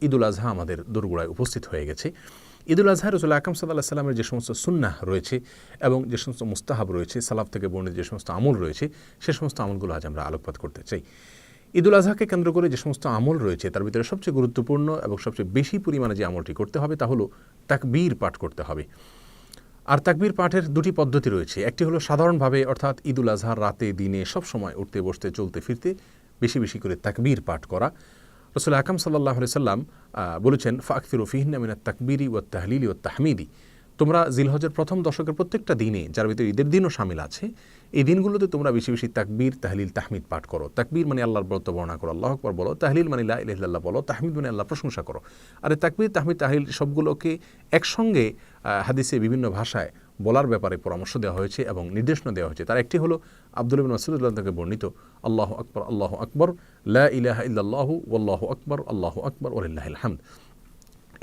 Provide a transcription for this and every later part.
ঈদুল আজহা আমাদের দোরগোড়ায় উপস্থিত হয়ে গেছে। ঈদুল আজহা রাসূল আকরাম সাল্লাল্লাহু আলাইহি সাল্লামের যে সমস্ত সুন্নাহ রয়েছে এবং যে সমস্ত মুস্তাহাব রয়েছে, সালাফ থেকে বর্ণিত যে সমস্ত আমল রয়েছে, সে সমস্ত আমলগুলো আজ আমরা আলোকপাত করতে চাই। ঈদুল আজহাকে কেন্দ্র করে যে সমস্ত আমল রয়েছে তার ভিতরে সবচেয়ে গুরুত্বপূর্ণ এবং সবচেয়ে বেশি পরিমাণে যে আমলটি করতে হবে তা হলো তাকবীর পাঠ করতে হবে। আর তাকবীর পাঠের দুটি পদ্ধতি রয়েছে। একটি হলো সাধারণভাবে, অর্থাৎ ঈদুল আজহার রাতে দিনে সব সময় উঠতে বসতে চলতে ফিরতে বেশি বেশি করে তাকবীর পাঠ করা। রাসূল আকরাম সাল্লাল্লাহু আলাইহি সাল্লাম বলেছেন, ফাকসিরু ফিহিন্না মিনাত তাকবীরি ওয়াত তাহলিলি ওয়াত তাহমিদি। তোমরা জিলহজের প্রথম দশকের প্রত্যেকটা দিনে, যার ভিতরে ঈদের দিনও শামিল আছে, এই দিনগুলোতে তোমরা বেশি বেশি তাকবীর, তাহলিল, তাহমিদ পাঠ করো। তাকবীর মানে আল্লাহর ব্রত বর্ণনা করো, আল্লাহু আকবার বলো। তাহলিল মানে লা ইলাহা ইল্লাল্লাহ বলো। তাহমিদ মানে আল্লাহর প্রশংসা করো। আর এই তাকবীর, তাহমিদ, তাহলিল সবগুলোকে একসঙ্গে হাদিসে বিভিন্ন ভাষায় বলার ব্যাপারে পরামর্শ দেওয়া হয়েছে এবং নির্দেশনা দেওয়া হয়েছে। তার একটি হলো আব্দুল্লাহ ইবনে মাসউদ থেকে বর্ণিত, আল্লাহু আকবার, আল্লাহু আকবার, লা ইলাহা ইল্লাল্লাহু ওয়াল্লাহু আকবার, আল্লাহু আকবার ওয়ালিল্লাহিল হামদ।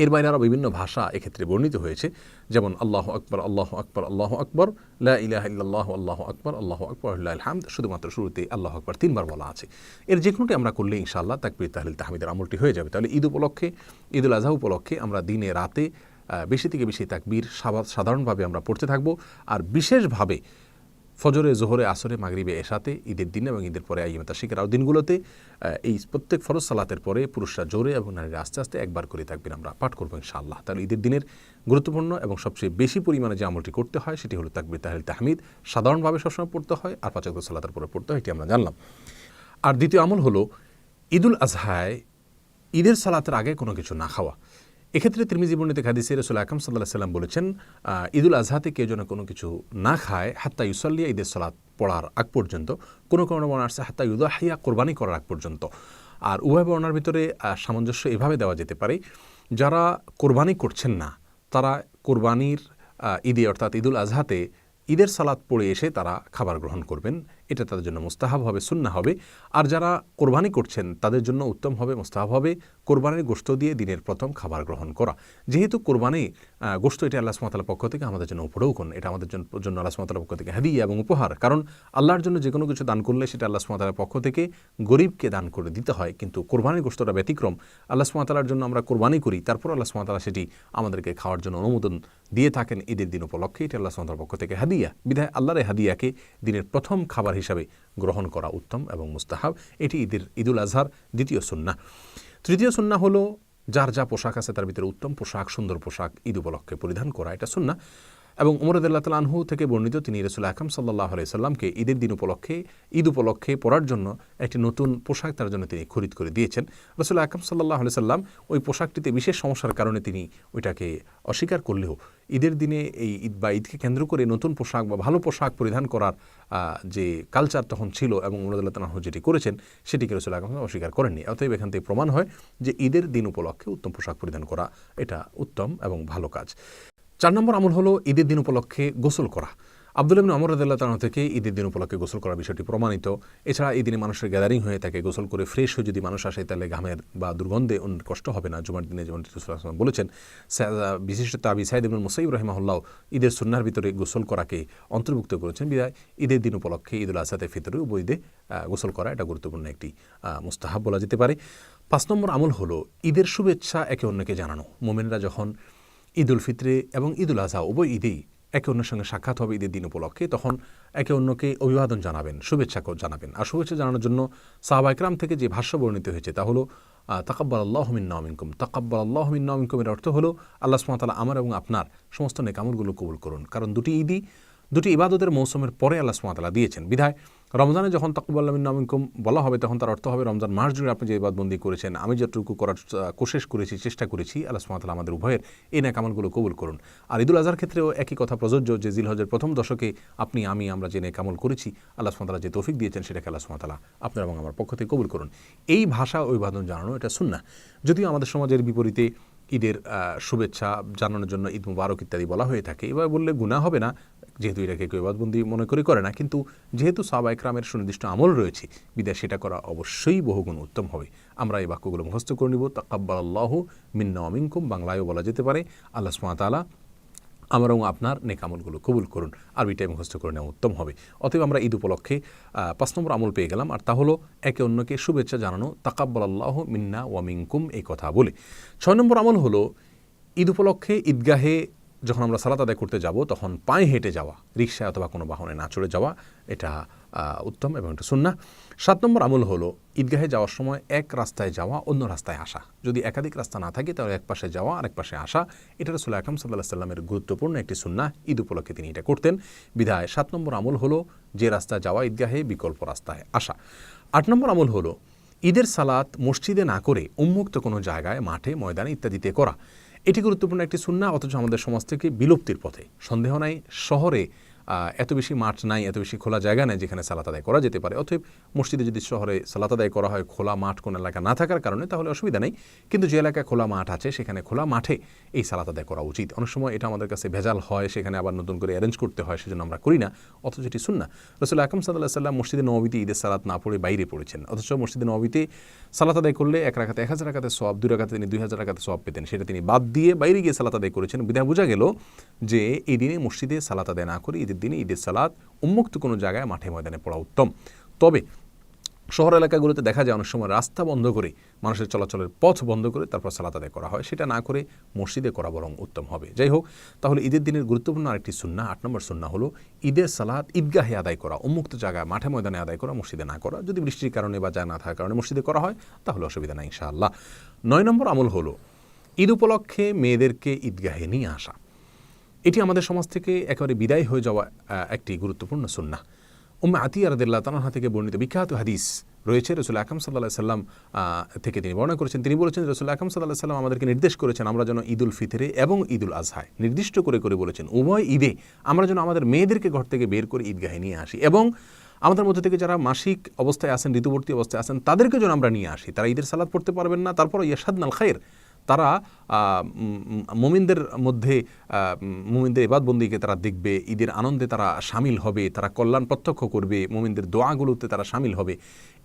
এর বাইরে আরও বিভিন্ন ভাষা এক্ষেত্রে বর্ণিত হয়েছে, যেমন আল্লাহু আকবার, আল্লাহু আকবার, আল্লাহু আকবার, লা ইলাহা ইল্লাল্লাহু, আল্লাহু আকবার, আল্লাহু আকবার ওয়ালিল্লাহিল হামদ। শুধুমাত্র শুরুতে আল্লাহু আকবার 3 বার বলা আছে। এর যে কোনোটি আমরা করলে ইনশাআল্লাহ তাকবীর, তাহলিল, তাহমিদের আমলটি হয়ে যাবে। তাহলে ঈদ উপলক্ষে, ঈদুল আজহা উপলক্ষে আমরা দিনে রাতে বেশি থেকে বেশি তাকবীর সাধারণভাবে আমরা পড়তে থাকব। আর বিশেষভাবে ফজরে, জোহরে, আসরে, মাগরিবে, এশাতে, ঈদের দিন এবং ঈদের পরে আইয়ামে তাশরিকের আরও দিনগুলোতে এই প্রত্যেক ফরজ সালাতের পরে পুরুষরা জোরে এবং নারীরা আস্তে আস্তে একবার করে তাকবীর আমরা পাঠ করবো ইনশাআল্লাহ। তাহলে ঈদের দিনের গুরুত্বপূর্ণ এবং সবচেয়ে বেশি পরিমাণে যে আমলটি করতে হয় সেটি হলো তাকবীর, তাহলিল, তাহমিদ। সাধারণভাবে সবসময় পড়তে হয় আর 5 ওয়াক্ত সালাতের পরে পড়তে হয়, এটি আমরা জানলাম। আর দ্বিতীয় আমল হলো ঈদুল আজহায় ঈদের সালাতের আগে কোনো কিছু না খাওয়া। এক্ষেত্রে তিরমিজি বর্ণিত হাদিসে রাসূল আকরাম সাল্লাল্লাহু আলাইহি সাল্লাম বলেছেন, ঈদুল আজহাতে কেউ যেন কোনো কিছু না খায় হাত্তা ইউসাল্লিয়া, ঈদের সালাত পড়ার আগ পর্যন্ত। কোনো বর্ণনা আসছে হাত্তা ইউদাহিয়া, কোরবানি করার আগ পর্যন্ত। আর উভয় বর্ণনার ভিতরে সামঞ্জস্য এভাবে দেওয়া যেতে পারে, যারা কোরবানি করছেন না তারা কোরবানির ঈদে অর্থাৎ ঈদুল আজহাতে ঈদের সালাত পড়ে এসে তারা খাবার গ্রহণ করবেন। এটা তাদের জন্য মুস্তাহাব হবে, সুন্নাহ হবে। আর যারা কোরবানি করছেন তাদের জন্য উত্তম হবে, মুস্তাহাব হবে কোরবানির গোশত দিয়ে দিনের প্রথম খাবার গ্রহণ করা। যেহেতু কোরবানি গোশত এটা আল্লাহ সুবহানাহু ওয়া তাআলার পক্ষ থেকে আমাদের জন্য উপঢৌকন, এটা আমাদের জন্য আল্লাহ সুবহানাহু ওয়া তাআলার পক্ষ থেকে হাদিয়া এবং উপহার। কারণ আল্লাহর জন্য যে কোনো কিছু দান করলে সেটা আল্লাহ সুবহানাহু ওয়া তাআলার পক্ষ থেকে গরিবকে দান করে দিতে হয়, কিন্তু কোরবানির গোশতটা ব্যতিক্রম। আল্লাহ সুবহানাহু ওয়া তাআলার জন্য আমরা কোরবানি করি, তারপর আল্লাহ সুবহানাহু ওয়া তাআলা সেটি আমাদেরকে খাওয়ার জন্য অনুমোদন দিয়ে থাকেন ঈদের দিন উপলক্ষে। এটা আল্লাহ সুবহানাহু ওয়া তাআলার পক্ষ থেকে হাদিয়া। বিধায় আল্লাহর এই হাদিয়াকে দিনের প্রথম খাবার হিসাবে গ্রহণ করা উত্তম এবং মুস্তাহাব। এটি ঈদুল আজহার দ্বিতীয় সুন্নাহ। তৃতীয় সুন্নাহ হলো যার যা পোশাক আছে তার ভিতরে উত্তম পোশাক, সুন্দর পোশাক ঈদ উপলক্ষে পরিধান করা, এটা সুন্নাহ। এবং উমর রাদিয়াল্লাহু তাআলা আনহু থেকে বর্ণিত, তিনি রাসূল আকরাম সাল্লাল্লাহু আলাইহি সাল্লামকে ঈদের দিন উপলক্ষে, ঈদ উপলক্ষে পরার জন্য একটি নতুন পোশাক তার জন্য তিনি খরিদ করে দিয়েছেন। রাসূল আকরাম সাল্লাল্লাহু আলাইহি সাল্লাম ওই পোশাকটিতে বিশেষ সমস্যার কারণে তিনি ওইটাকে অস্বীকার করলেও ঈদের দিনে এই ঈদ বা ঈদকে কেন্দ্র করে নতুন পোশাক বা ভালো পোশাক পরিধান করার যে কালচার তখন ছিল এবং উমর রাদিয়াল্লাহু তাআলা আনহু যেটি করেছেন সেটিকে রাসূল আকরাম অস্বীকার করেননি। অতএব এখান থেকে প্রমাণ হয় যে ঈদের দিন উপলক্ষে উত্তম পোশাক পরিধান করা এটা উত্তম এবং ভালো কাজ। 4 নম্বর আমল হলো ঈদের দিন উপলক্ষে গোসল করা। আব্দুল্লাহ ইবনে ওমর রাদিয়াল্লাহু তাআলা থেকে ঈদের দিন উপলক্ষে গোসল করার বিষয়টি প্রমাণিত। এছাড়া এই দিনে মানুষের গ্যাদারিং হয়ে থাকে, গোসল করে ফ্রেশ হয়ে যদি মানুষ আসে তাহলে ঘামের বা দুর্গন্ধে অন্য কষ্ট হবে না। জুমার দিনে যেমন রাসূল সাল্লাল্লাহু আলাইহি ওয়াসাল্লাম বলেছেন, বিশিষ্ট তাবী সাঈদ ইবনে মুসাইয়িব রাহিমাহুল্লাহ ঈদের সুন্নাহর ভিতরে গোসল করাকে অন্তর্ভুক্ত করেছেন। বিধায় ঈদের দিন উপলক্ষে ঈদুল আজহাতে ফিতরে উভয় ঈদে গোসল করা এটা গুরুত্বপূর্ণ একটি মুস্তাহাব বলা যেতে পারে। 5 নম্বর আমল হলো ঈদের শুভেচ্ছা একে অন্যকে জানানো। মুমিনরা যখন ঈদুল ফিতরে এবং ঈদুল আজহা উভয় ঈদেই একে অন্যের সঙ্গে সাক্ষাৎ হবে ঈদের দিন উপলক্ষে, তখন একে অন্যকে অভিবাদন জানাবেন, শুভেচ্ছা জানাবেন। আর শুভেচ্ছা জানানোর জন্য সাহাবা ইকরাম থেকে যে ভাষ্য বর্ণিত হয়েছে তা হলো তাকাব্বালাল্লাহু মিন্না ওয়া মিনকুম। তাকাব্বালাল্লাহু মিন্না ওয়া মিনকুম এর অর্থ হলো আল্লাহ সুবহানাহু ওয়া তাআলা আমার এবং আপনার সমস্ত নেক আমলগুলো কবুল করুন। কারণ দুটি ইবাদতের মৌসুমের পরে আল্লাহ সুবহানাহু ওয়া তাআলা দিয়েছেন। বিধায় রমজানে যখন তাকাব্বালাল্লাহু মিন্না ওয়া মিনকুম বলা হবে তখন তার অর্থ হবে রমজান মাস জুড়ে আপনি যে ইবাদতবন্দি করেছেন, আমি যতটুকু করার কোশিশ করেছি, চেষ্টা করেছি, আল্লাহ সুবহানাহু ওয়া তাআলা আমাদের উভয়ের এই নেক আমলগুলো কবুল করুন। আর ঈদুল আজহার ক্ষেত্রেও একই কথা প্রযোজ্য যে জিলহজের প্রথম দশকে আপনি আমরা যে নেক আমল করেছি আল্লাহ সুবহানাহু ওয়া তাআলা যে তৌফিক দিয়েছেন সেটাকে আল্লাহ সুবহানাহু ওয়া তাআলা আপনার এবং আমার পক্ষ থেকে কবুল করুন। এই ভাষা ও ইবাদত জানানো এটা সুন্নাহ। যদিও আমাদের সমাজের বিপরীতে ঈদের শুভেচ্ছা জানানোর জন্য ঈদ মুবারক ইত্যাদি বলা হয়ে থাকে, এভাবে বললে গুনাহ হবে না, যেহেতু এটাকে কেউ ইবাদতবন্দি মনে করে না। কিন্তু যেহেতু সাহাবা ইকরামের সুনির্দিষ্ট আমল রয়েছে বিধায় সেটা করা অবশ্যই বহুগুণ উত্তম হবে। আমরা এই বাক্যগুলো মুখস্থ করে নিব। তাকাব্বালাল্লাহু মিন্না ওয়া মিনকুম বাংলায়ও বলা যেতে পারে আল্লাহ সুবহানাহু ওয়া তাআলা আমার এবং আপনার নেক আমলগুলো কবুল করুন। আরবিটাই মুখস্থ করে নেওয়া উত্তম হবে। অতএব আমরা ঈদ উপলক্ষে 5 নম্বর আমল পেয়ে গেলাম, আর তা হলো একে অন্যকে শুভেচ্ছা জানানো, তাকাব্বালাল্লাহু মিন্না ওয়া মিনকুম এই কথা বলে। 6 নম্বর আমল হলো ঈদ উপলক্ষে ঈদগাহে যখন আমরা সালাত আদায় করতে যাব তখন পায়ে হেঁটে যাওয়া, রিকশায় অথবা কোনো বাহনে না চড়ে যাওয়া, এটা উত্তম এবং এটা সুন্নাহ। 7 নম্বর আমল হলো ঈদগাহে যাওয়ার সময় এক রাস্তায় যাওয়া, অন্য রাস্তায় আসা। যদি একাধিক রাস্তা না থাকে তাহলে এক পাশে যাওয়া আরেক পাশে আসা, এটা রাসূল আকরাম সাল্লাল্লাহু আলাইহি ওয়াসাল্লামের গুরুত্বপূর্ণ একটি সুন্নাহ। ঈদ উপলক্ষে তিনি এটা করতেন। বিধায় 7 নম্বর আমল হলো যে রাস্তায় যাওয়া ঈদগাহে বিকল্প রাস্তায় আসা। 8 নম্বর আমল হলো ঈদের সালাত মসজিদে না করে উন্মুক্ত কোনো জায়গায়, মাঠে, ময়দানে ইত্যাদিতে করা। এটি গুরুত্বপূর্ণ একটি সুন্নাহ, অথচ আমাদের সমাজ থেকে বিলুপ্তির পথে। সন্দেহ নাই শহরে এত বেশি মাঠ নাই, এত বেশি খোলা জায়গা নেই যেখানে সালাত আদায় করা যেতে পারে। অতএব মসজিদে যদি শহরে সালাত আদায় করা হয় খোলা মাঠ কোন এলাকা না থাকার কারণে, তাহলে অসুবিধা নেই। কিন্তু যে এলাকায় খোলা মাঠ আছে সেখানে খোলা মাঠে এই সালাত আদায় করা উচিত। অনেক সময় এটা আমাদের কাছে ভেজাল হয়, সেখানে আবার নতুন করে অ্যারেঞ্জ করতে হয়, সেজন্য আমরা করি না, অথচ এটি সুন্নাহ। রাসূল আকরাম সাল্লাল্লাহু আলাইহি ওয়াসাল্লাম মসজিদে নববীতে ঈদের সালাত না পড়ে বাইরে পড়েছেন, অথচ মসজিদে নববীতে সালাত আদায় করলে এক রাকাতে 1000 রাকাতের সওয়াব, 2 রাকাতে তিনি 2000 রাকাতের সওয়াব পেতেন। সেটা তিনি বাদ দিয়ে বাইরে গিয়ে সালাত আদায় করেছেন। বিধায় বোঝা গেল যে এই দিনে মসজিদে সালাত আদায় না করে ঈদের দিনে ঈদের সালাত উন্মুক্ত কোনো জায়গায়, মাঠে ময়দানে পড়া উত্তম। তবে শহর এলাকাগুলোতে দেখা যায় অনেক সময় রাস্তা বন্ধ করে, মানুষের চলাচলের পথ বন্ধ করে তারপর সালাত আদায় করা হয়। সেটা না করে মসজিদে করা বরং উত্তম হবে। যাই হোক, তাহলে ঈদের দিনের গুরুত্বপূর্ণ আরেকটি সুন্নাহ, 8 নম্বর সুন্নাহ হলো ঈদের সালাত ঈদগাহে আদায় করা, উন্মুক্ত জায়গায়, মাঠে ময়দানে আদায় করা, মসজিদে না করা। যদি বৃষ্টির কারণে বা জায়গা না থাকার কারণে মসজিদে করা হয় তাহলে অসুবিধা নাই ইনশাআল্লাহ। 9 নম্বর আমল হলো ঈদ উপলক্ষে মেয়েদেরকে ঈদগাহে নিয়ে আসা। এটি আমাদের সমাজ থেকে একেবারে বিদায় হয়ে যাওয়া একটি গুরুত্বপূর্ণ সুন্নাহ। উম্মে আতিয়া রাদিয়াল্লাহু তাআলা থেকে বর্ণিত বিখ্যাত হাদিস রয়েছে, রাসূল আকরাম সাল্লাল্লাহু আলাইহি সাল্লাম থেকে তিনি বর্ণনা করেছেন। তিনি বলেছেন, রাসূল আকরাম সাল্লাল্লাহু আলাইহি সাল্লাম আমাদেরকে নির্দেশ করেছেন আমরা যেন ঈদুল ফিতরে এবং ঈদুল আজহায় নির্দিষ্ট করে করে বলেছেন উভয় ঈদে আমরা যেন আমাদের মেয়েদেরকে ঘর থেকে বের করে ঈদগাহে নিয়ে আসি, এবং আমাদের মধ্যে থেকে যারা মাসিক অবস্থায় আছেন, ঋতুবর্তী অবস্থায় আছেন, তাদেরকে যেন আমরা নিয়ে আসি। তারা ঈদের সালাত পড়তে পারবেন না, তারপর ইয়াশহাদনাল খায়র, তারা মুমিনদের মধ্যে মুমিনদের ইবাদতবন্দিকে তারা দেখবে, ঈদের আনন্দে তারা শামিল হবে, তারা কল্যাণ প্রত্যক্ষ করবে, মুমিনদের দোয়াগুলোতে তারা শামিল হবে,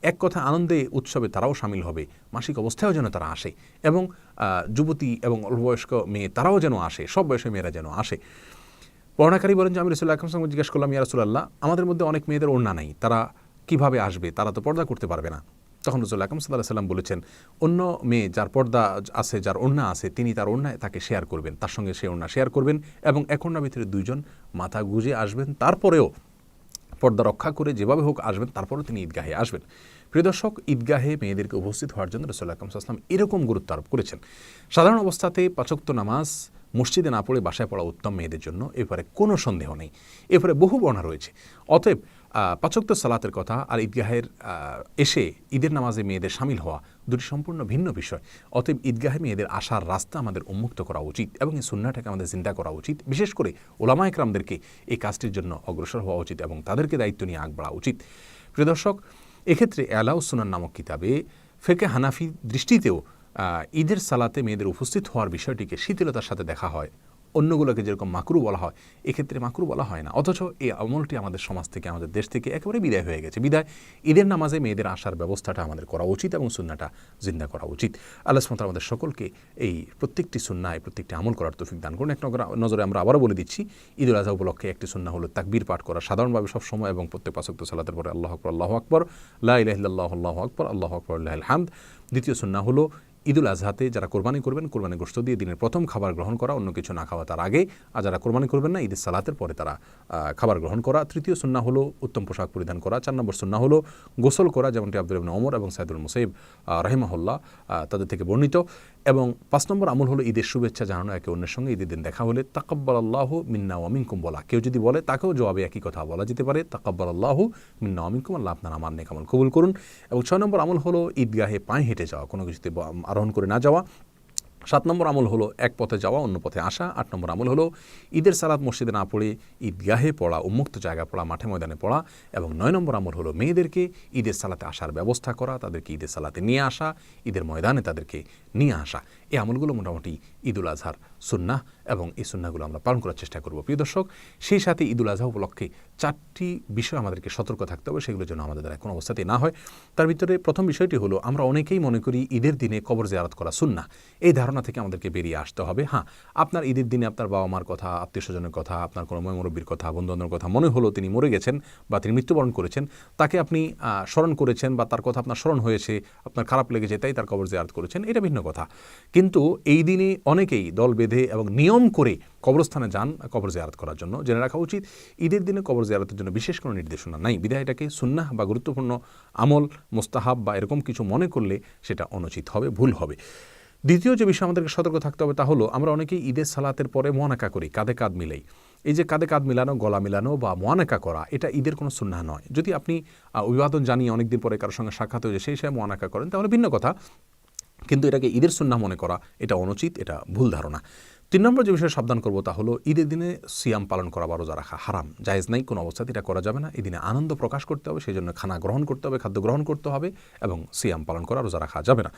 এক কথা আনন্দে উৎসবে তারাও শামিল হবে। মাসিক অবস্থায়ও যেন তারা আসে, এবং যুবতী এবং অল্পবয়স্ক মেয়ে তারাও যেন আসে, সব বয়সের মেয়েরা যেন আসে। বর্ণাকারী বলেন যে আমি রাসূলুল্লাহ সাল্লাল্লাহু আলাইহি ওয়াসাল্লাম জিজ্ঞেস করলাম, ইয়া রাসূলুল্লাহ, আমাদের মধ্যে অনেক মেয়েদের ওড়না নাই, তারা কিভাবে আসবে, তারা তো পর্দা করতে পারবে না। তখন রাসূলুল্লাহ সাল্লাল্লাহু আলাইহি ওয়াসাল্লাম বলেছেন, অন্য মেয়ে যার পর্দা আছে, যার ওড়না আছে, তিনি তার ওড়নায় তাকে শেয়ার করবেন, তার সঙ্গে সে ওড়না শেয়ার করবেন, এবং এক ওড়নার ভিতরে 2 জন মাথা গুজে আসবেন, তারপরেও পর্দা রক্ষা করে যেভাবে হোক আসবেন, তারপরেও তিনি ঈদগাহে আসবেন। প্রিয় দর্শক, ঈদগাহে মেয়েদেরকে উপস্থিত হওয়ার জন্য রাসূলুল্লাহ সাল্লাল্লাহু আলাইহি ওয়াসাল্লাম এরকম গুরুত্ব আরোপ করেছেন। সাধারণ অবস্থাতে 5 ওয়াক্ত নামাজ মসজিদে না পড়ে বাসায় পড়া উত্তম মেয়েদের জন্য, এরপরে কোনো সন্দেহ নেই। এরপরে বহু বর্ণনা রয়েছে। অতএব 5 ওয়াক্ত সালাতের কথা আর ঈদগাহের এসে ঈদের নামাজে মেয়েদের শামিল হওয়া দুটি সম্পূর্ণ ভিন্ন বিষয়। অতএব ঈদগাহে মেয়েদের আসার রাস্তা আমাদের উন্মুক্ত করা উচিত, এবং এই সুন্নাহটাকে আমাদের জিন্দা করা উচিত। বিশেষ করে উলামায়ে কেরামদেরকে এই কাজটির জন্য অগ্রসর হওয়া উচিত এবং তাদেরকে দায়িত্ব নিয়ে আগ বাড়া উচিত। প্রিয় দর্শক, এক্ষেত্রে ইলাউস সুনান নামক কিতাবে ফিকহে হানাফি দৃষ্টিতেও ঈদের সালাতে মেয়েদের উপস্থিত হওয়ার বিষয়টিকে শিথিলতার সাথে দেখা হয়। অন্যগুলোকে যেরকম মাকরু বলা হয়, এক্ষেত্রে মাকরু বলা হয় না। অথচ এই আমলটি আমাদের সমাজ থেকে, আমাদের দেশ থেকে একেবারে বিদায় হয়ে গেছে। বিদায় ঈদের নামাজে মেয়েদের আসার ব্যবস্থাটা আমাদের করা উচিত এবং সুন্নাহটা জিন্দা করা উচিত। আল্লাহ সুবহানাহু ওয়া তাআলা আমাদের সকলকে এই প্রত্যেকটি সুন্নাহ, প্রত্যেকটি আমল করার তৌফিক দান করুন। এক নজরে আমরা আবারও বলে দিচ্ছি, ঈদুল আজহা উপলক্ষে একটি সুন্নাহ হলো তাকবীর পাঠ করা সাধারণভাবে সব সময়, এবং প্রত্যেক 5 ওয়াক্ত সালাতের পরে আল্লাহু আকবার, আল্লাহু আকবার, লা ইলাহা ইল্লাল্লাহু, আল্লাহু আকবার, আল্লাহু আকবার, লিল্লাহিল হামদ। দ্বিতীয় সুন্নাহ হলো ঈদুল আজহাতে যারা কোরবানি করবেন, কোরবানি গোশত দিয়ে দিনের প্রথম খাবার গ্রহণ করা, অন্য কিছু না খাওয়া তার আগে। আর যারা কোরবানি করবেন না, ঈদের সালাতের পরে তারা খাবার গ্রহণ করা। তৃতীয় সুন্নাহ হলো উত্তম পোশাক পরিধান করা। 4 নম্বর সুন্নাহ হলো গোসল করা, যেমনটি আব্দুল্লাহ ইবনে ওমর এবং সাইদুল মুসাইব রাহিমাহুল্লাহ তাদের থেকে বর্ণিত। এবং 5 নম্বর আমল হলো ঈদের শুভেচ্ছা জানানো, একে অন্যের সঙ্গে ঈদের দিন দেখা হলে তাকাব্বালাল্লাহু মিন্না ওয়া মিনকুম বলা। কেউ যদি বলে তাকেও জবাবে একই কথা বলা যেতে পারে, তাকাব্বালাল্লাহু মিন্না ওয়া মিনকুম, আল্লাহ আপনার আমার নেক আমল কবুল করুন। এবং 6 নম্বর আমল হলো ঈদগাহে পায়ে হেঁটে যাওয়া, কোনো কিছুতে আরোহণ করে না যাওয়া। 7 নম্বর আমল হলো এক পথে যাওয়া, অন্য পথে আসা। 8 নম্বর আমল হলো ঈদের সালাত মসজিদে না পড়ে ঈদগাহে পড়া, উন্মুক্ত জায়গায় পড়া, মাঠে ময়দানে পড়া। এবং 9 নম্বর আমল হলো মেয়েদেরকে ঈদের সালাতে আসার ব্যবস্থা করা, তাদেরকে ঈদের সালাতে নিয়ে আসা, ঈদের ময়দানে তাদেরকে নিয়ে আসা। এই আমলগুলো মোটামুটি ঈদুল আজহার সুন্নাহ, এবং এই সুন্নাহগুলো আমরা পালন করার চেষ্টা করব। প্রিয় দর্শক, সেই সাথে ঈদুল আজহা উপলক্ষে 4টি বিষয় আমাদেরকে সতর্ক থাকতে হবে, সেগুলোর জন্য আমাদের দ্বারা কোনো অবস্থাতেই না হয়। তার ভিতরে প্রথম বিষয়টি হলো, আমরা অনেকেই মনে করি ঈদের দিনে কবর জিয়ারত করা সুন্নাহ। এই ধারণা ধারণা থেকে আমাদেরকে বেরিয়ে আসতে হবে। হ্যাঁ, আপনার ঈদের দিনে আপনার বাবা মার কথা, আত্মীয়স্বজনের কথা, আপনার কোনো মুরব্বীর কথা, বন্ধুবান্ধবের কথা মনে হলো তিনি মরে গেছেন বা তিনি মৃত্যুবরণ করেছেন, তাকে আপনি স্মরণ করেছেন বা তার কথা আপনার স্মরণ হয়েছে, আপনার খারাপ লেগেছে তাই তার কবর জিয়ারত করেছেন, এটা ভিন্ন কথা। কিন্তু এই দিনে অনেকেই দল বেঁধে এবং নিয়ম করে কবরস্থানে যান কবর জিয়ারত করার জন্য। জেনে রাখা উচিত ঈদের দিনে কবর জিয়ারতের জন্য বিশেষ কোনো নির্দেশনা নাই, বিধায় এটাকে সুন্নাহ বা গুরুত্বপূর্ণ আমল, মুস্তাহাব বা এরকম কিছু মনে করলে সেটা অনুচিত হবে, ভুল হবে। দ্বিতীয় যে বিষয় আমাদেরকে সতর্ক থাকতে হবে তা হলো, আমরা অনেকেই ঈদের সালাতের পরে মোয়ানাকা করি, কাঁধে কাঁধ মিলাই। এই যে কাঁধে কাঁধ মিলানো, গলা মিলানো বা মোয়ানাকা করা, এটা ঈদের কোনো সুন্নাহ নয়। যদি আপনি অভিবাদন জানিয়ে অনেকদিন পরে কারোর সঙ্গে সাক্ষাৎ হয়ে সেই সময় মোয়ানাকা করেন তাহলে ভিন্ন কথা, কিন্তু এটাকে ঈদের সুন্নাহ মনে করা এটা অনুচিত, এটা ভুল ধারণা। 3 নম্বর যে বিষয়ে সাবধান করবো তা হলো, ঈদের দিনে সিয়াম পালন করা বা রোজা রাখা হারাম, জায়েজ নাই, কোনো অবস্থাতে এটা করা যাবে না। এই দিনে আনন্দ প্রকাশ করতে হবে, সেই জন্য খানা গ্রহণ করতে হবে, খাদ্য গ্রহণ করতে হবে এবং সিয়াম পালন করা, রোজা রাখা যাবে না।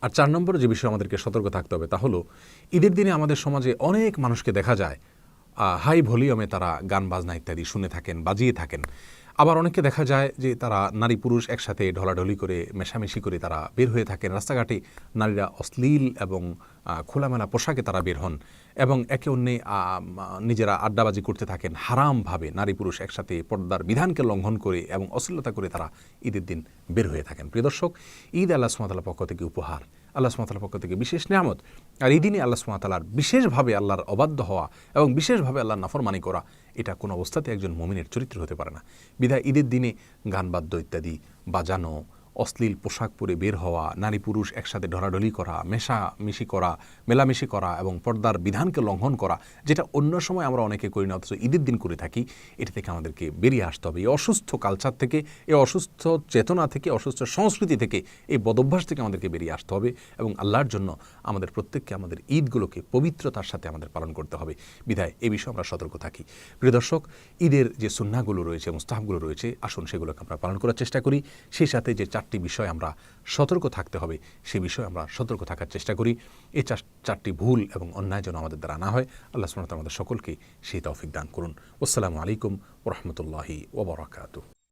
আর 4 নম্বর যে বিষয়ে আমাদেরকে সতর্ক থাকতে হবে তা হলো, ঈদের দিনে আমাদের সমাজে অনেক মানুষকে দেখা যায় হাই ভলিউমে তারা গান বাজনা ইত্যাদি শুনে থাকেন, বাজিয়ে থাকেন। আবার অনেককে দেখা যায় যে তারা নারী পুরুষ একসাথে ঢলাঢলি করে মেশামেশি করে তারা বের হয়ে থাকেন রাস্তাঘাটে। নারীরা অশ্লীল এবং খোলামেলা পোশাকে তারা বের হন এবং একে অন্যে নিজেরা আড্ডাবাজি করতে থাকেন হারামভাবে। নারী পুরুষ একসাথে পর্দার বিধানকে লঙ্ঘন করে এবং অশ্লীলতা করে তারা ঈদের দিন বের হয়ে থাকেন। প্রিয় দর্শক, ঈদ আল্লাহ সুবহানাহু ওয়া তাআলার পক্ষ থেকে উপহার, আল্লাহ সুবহানাহু ওয়া তাআলার পক্ষ থেকে বিশেষ নিয়ামত। আর এই দিনে আল্লাহ সুবহানাহু ওয়া তাআলার বিশেষভাবে আল্লাহর অবাধ্য হওয়া এবং বিশেষভাবে আল্লাহর নাফরমানি করা, এটা কোনো অবস্থাতে একজন মুমিনের চরিত্র হতে পারে না। বিধায় ঈদের দিনে গান বাদ্য ইত্যাদি বাজানো, অশ্লীল পোশাক পরে বের হওয়া, নারী পুরুষ একসাথে ঢলাঢলি করা, মেশামেশি করা, মেলামেশি করা এবং পর্দার বিধানকে লঙ্ঘন করা, যেটা অন্য সময় আমরা অনেকে করি না অথচ ঈদের দিন করে থাকি, এটা থেকে আমাদেরকে বেরিয়ে আসতে হবে। এই অসুস্থ কালচার থেকে, এই অসুস্থ চেতনা থেকে, অসুস্থ সংস্কৃতি থেকে, এই বদভ্যাস থেকে আমাদেরকে বেরিয়ে আসতে হবে এবং আল্লাহর জন্য আমাদের প্রত্যেককে আমাদের ঈদগুলোকে পবিত্রতার সাথে আমাদের পালন করতে হবে। বিধায় এ বিষয়ে আমরা সতর্ক থাকি। প্রিয় দর্শক, ঈদের যে সুন্নাহগুলো রয়েছে, মুস্তাহাবগুলো রয়েছে, আসুন সেগুলোকে আমরা পালন করার চেষ্টা করি। সেই সাথে যে 4টি বিষয় আমরা সতর্ক থাকতে হবে, সে বিষয়ে আমরা সতর্ক থাকার চেষ্টা করি। এই 4টি ভুল এবং অন্যায় যেন আমাদের দ্বারা না হয়, আল্লাহ সুবহানাহু ওয়া তাআলা আমাদের সকলকে সেই তৌফিক দান করুন। আসসালামু আলাইকুম ওয়া রাহমাতুল্লাহি ওয়া বারাকাতুহু।